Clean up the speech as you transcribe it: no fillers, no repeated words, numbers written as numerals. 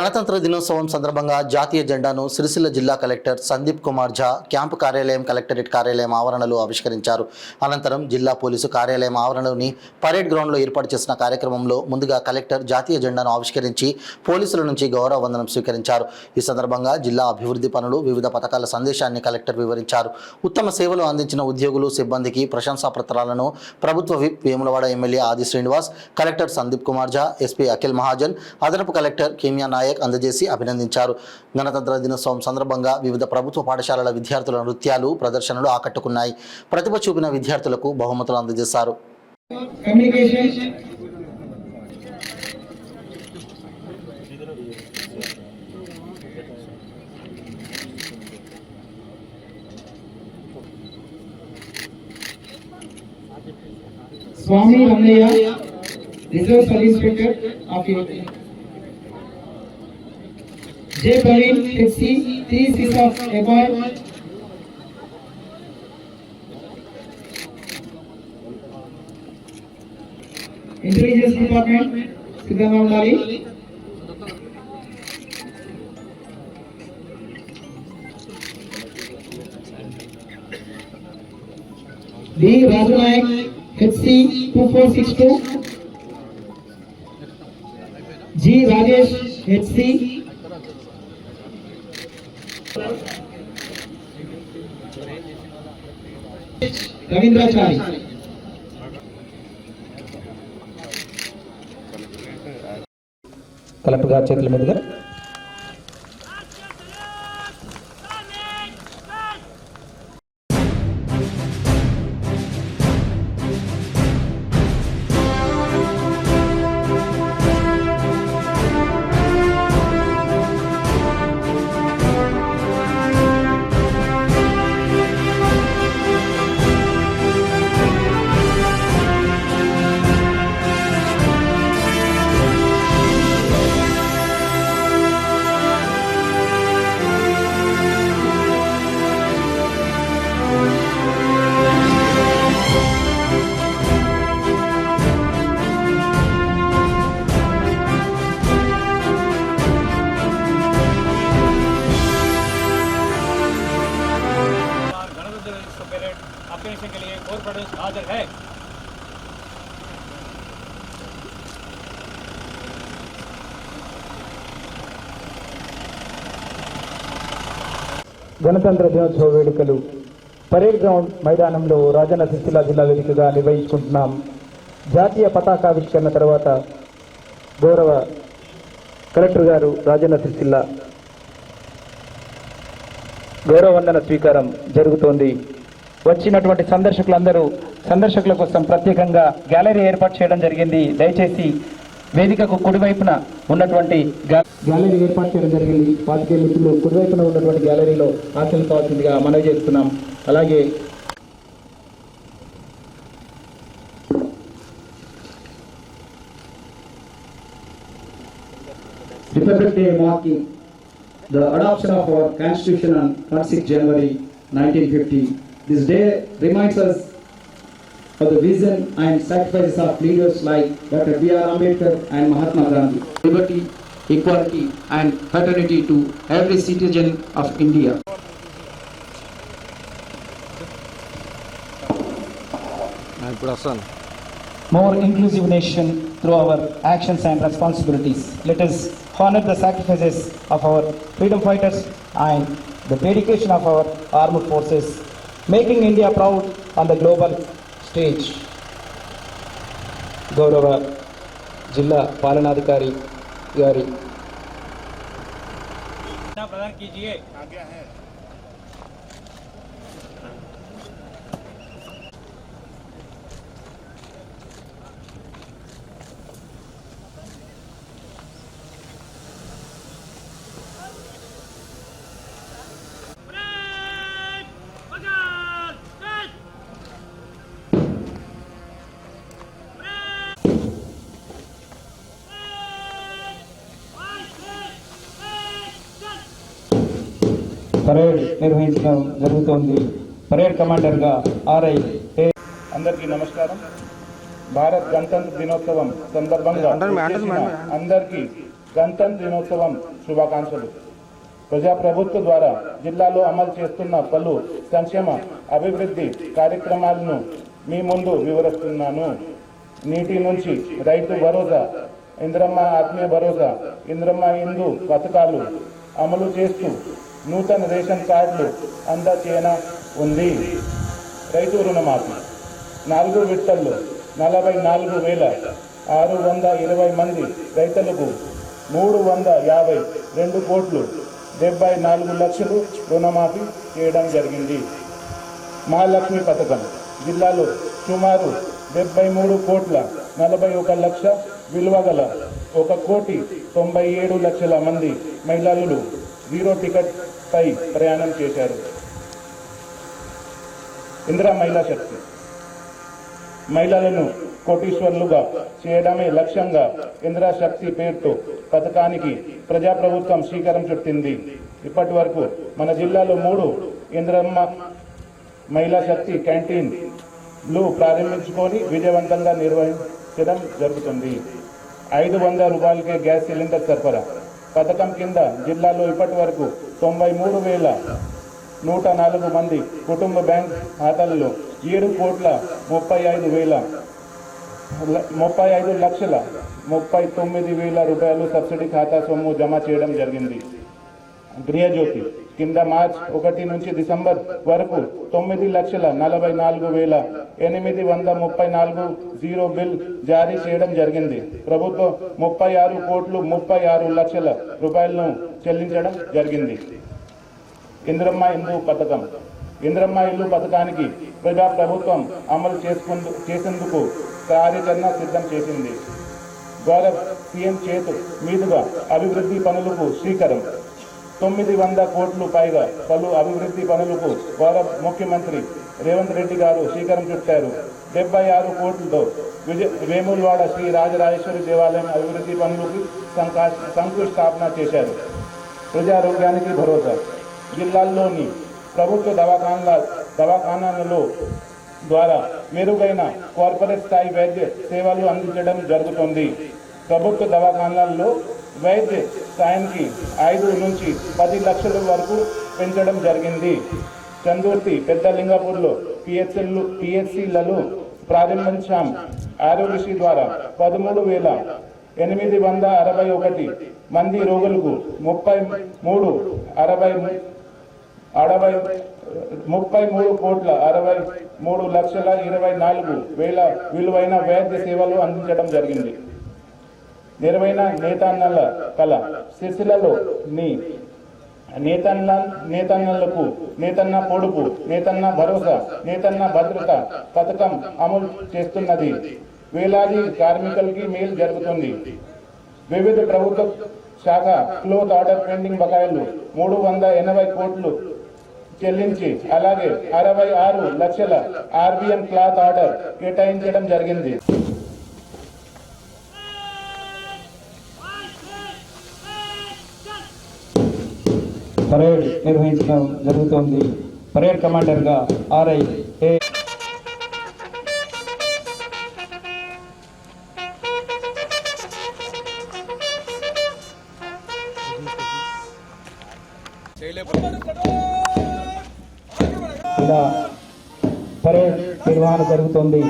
గణతంత్ర దినోత్సవం సందర్భంగా జాతీయ జెండాను సిరిసిల్ల జిల్లా కలెక్టర్ సందీప్ కుమార్ ఝా క్యాంపు కార్యాలయం కలెక్టరేట్ కార్యాలయం ఆవరణలో ఆవిష్కరించారు. అనంతరం జిల్లా పోలీసు కార్యాలయం ఆవరణలోని పరేడ్ గ్రౌండ్లో ఏర్పాటు చేసిన కార్యక్రమంలో ముందుగా కలెక్టర్ జాతీయ జెండాను ఆవిష్కరించి పోలీసుల నుంచి గౌరవ వందనం స్వీకరించారు. ఈ సందర్భంగా జిల్లా అభివృద్ధి పనులు, వివిధ పథకాల సందేశాన్ని కలెక్టర్ వివరించారు. ఉత్తమ సేవలు అందించిన ఉద్యోగులు, సిబ్బందికి ప్రశంసా పత్రాలను ప్రభుత్వ విప్ వేములవాడ ఎమ్మెల్యే ఆది శ్రీనివాస్, కలెక్టర్ సందీప్ కుమార్ ఝా, ఎస్పీ అఖిల్ మహాజన్, అదనపు కలెక్టర్ కేమియా నాయక్ అందజేసి అభినందించారు. గణతంత్ర దినోత్సవం సందర్భంగా వివిధ ప్రభుత్వ పాఠశాలల విద్యార్థుల నృత్యాలు, ప్రదర్శనలు ఆకట్టుకున్నాయి. ప్రతిభ చూపిన విద్యార్థులకు బహుమతులు అందజేశారు. Swami Ramneya, Reserve Sub Inspector of Unity. J. Praveen, HC, 3 Cs of Aboy. Intelligence Department, Siddharth Mandali. D. Raju Nayak, HC 2462. G. Rajesh, HC. Ravindrachari. Collector గారి చేతుల మీదుగా के लिए और प्रदेश हाजिर है। గణతంత్ర దినోత్సవ వేడుకలు పరేడ్ గ్రౌండ్ మైదానంలో రాజన్న సిరిసిల్ల జిల్లా వేదికగా నిర్వహించుకుంటున్నాం. జాతీయ పతాకావిష్కరణ తర్వాత గౌరవ కలెక్టర్ గారు రాజన్న సిరిసిల్ల గౌరవ వందన స్వీకారం జరుగుతోంది. వచ్చినటువంటి సందర్శకుల కోసం ప్రత్యేకంగా గ్యాలరీ ఏర్పాటు చేయడం జరిగింది. దయచేసి వేదికకు కుడివైపున ఉన్నటువంటి గ్యాలరీ ఏర్పాటు చేయడం జరిగింది. పాతికేయ మిత్రులు కుడివైపున ఉన్నటువంటి గ్యాలరీలో ఆశలు కావాల్సిందిగా మనవి చేస్తున్నాం. అలాగే Republic Day marking the adoption of our Constitution on 26 January 1950. This day reminds us of the vision and sacrifices of leaders like Dr. B.R. Ambedkar and Mahatma Gandhi. Liberty, equality and fraternity to every citizen of India. more inclusive nation through our actions and responsibilities. Let us honor the sacrifices of our freedom fighters and the dedication of our armed forces, making India proud on the global stage. గౌరవ జిల్లా పాలనాధికారి గారి प्रदान कीजिए। Parade నిర్వహించడం జరుగుతోంది. Parade కమాండర్గా RI అందరికీ నమస్కారం. భారత్ గణతంత్ర దినోత్సవం సందర్భంగా అందరికీ గణతంత్ర దినోత్సవం శుభాకాంక్షలు. ప్రజాప్రభుత్వ ద్వారా జిల్లాలో అమలు చేస్తున్న పలు సంక్షేమ అభివృద్ధి కార్యక్రమాలను మీ ముందు వివరిస్తున్నాను. నీటి నుంచి రైతు భరోసా, ఇంద్రమ్మ ఆత్మీయ భరోసా, ఇంద్రమ్మ ఇందు పథకాలు అమలు చేస్తూ నూతన రేషన్ కార్డులు అందచేయన ఉంది. రైతు రుణమాఫీ 4 విడతల్లో 44,620 మంది రైతులకు 352 కోట్లు 74 లక్షలు రుణమాఫీ చేయడం జరిగింది. మహాలక్ష్మి పథకం జిల్లాలో సుమారు 73 కోట్ల 41 లక్ష విలువ గల 1,97 లక్షల మంది మహిళలు 0 టికెట్ పై ప్రయాణం చేశారు. ఇందిరా మహిళా శక్తి మహిళలను కోటీశ్వర్లుగా చేయడమే లక్ష్యంగా ఇందిరా శక్తి పేరుతో పథకానికి ప్రజాప్రభుత్వం శ్రీకారం చుట్టింది. ఇప్పటి వరకు మన జిల్లాలో 3 ఇందిరమ్మ మహిళా శక్తి క్యాంటీన్లు ప్రారంభించుకొని విజయవంతంగా నిర్వహించడం జరుగుతుంది. 500 రూపాయలకే గ్యాస్ సిలిండర్ సరఫరా పథకం కింద జిల్లాలో ఇప్పటి వరకు 93,104 మంది కుటుంబ బ్యాంక్ ఖాతాల్లో 7,35,39,000 రూపాయలు సబ్సిడీ ఖాతా సొమ్ము జమ చేయడం జరిగింది. గృహజ్యోతి కింద మార్చ్ 1 నుంచి డిసెంబర్ వరకు 9,44,834 జీరో బిల్ జారీ చేయడం జరిగింది. ప్రభుత్వం 36,36 లక్షల రూపాయలను చెల్లించడం జరిగింది. ఇంద్రమ్మ ఇల్లు పథకం ఇంద్రమ్మ ఇల్లు పథకానికి ప్రజా ప్రభుత్వం అమలు చేసేందుకు కార్యాచరణ సిద్ధం చేసింది. గౌరవ సీఎం చేతు మీదుగా అభివృద్ధి పనులకు శ్రీకారం 900 కోట్లు పైగా పలు అభివృద్ధి పనులకు గౌరవ ముఖ్యమంత్రి రేవంత్ రెడ్డి గారు శ్రీకారం చుట్టారు. 76 కోట్లతో వేములవాడ శ్రీ రాజరాజేశ్వరి దేవాలయం అభివృద్ధి పనులకు శంకుస్థాపన చేశారు. ప్రజారోగ్యానికి భరోసా జిల్లాల్లోని ప్రభుత్వ దవాఖానాలలో ద్వారా మెరుగైన కార్పొరేట్ స్థాయి వైద్య సేవలు అందించడం జరుగుతుంది. ప్రభుత్వ దవాఖానాల్లో వైద్య సాయానికి 5 నుంచి 10 లక్షల వరకు పెంచడం జరిగింది. చందుర్తి పెద్దలింగపూర్లో పిహెచ్సిలలో ప్రారంభించాం. ఆరోగ్యశ్రీ ద్వారా 13,861 మంది రోగులకు 33,63,24,000 విలువైన వైద్య సేవలు అందించడం జరిగింది. నిర్వైన నేతన్నల కళ సిరిసిల్లలో నేతన్నలకు నేతన్న పొడుపు, నేతన్న భరోసా, నేతన్న భద్రత పథకం అమలు చేస్తున్నది. వేలాది కార్మికులకి మేలు జరుగుతుంది. వివిధ ప్రభుత్వ శాఖ క్లోత్ ఆర్డర్ పెండింగ్ బకాయిలు 380 కోట్లు చెల్లించి అలాగే 66 లక్షల ఆర్బిఎం క్లాత్ ఆర్డర్ కేటాయించడం జరిగింది. పరేడ్ నిర్వహించడం జరుగుతోంది. పరేడ్ కమాండర్గా ఆర్ఐ ఇలా పరేడ్ నిర్వహణ జరుగుతోంది.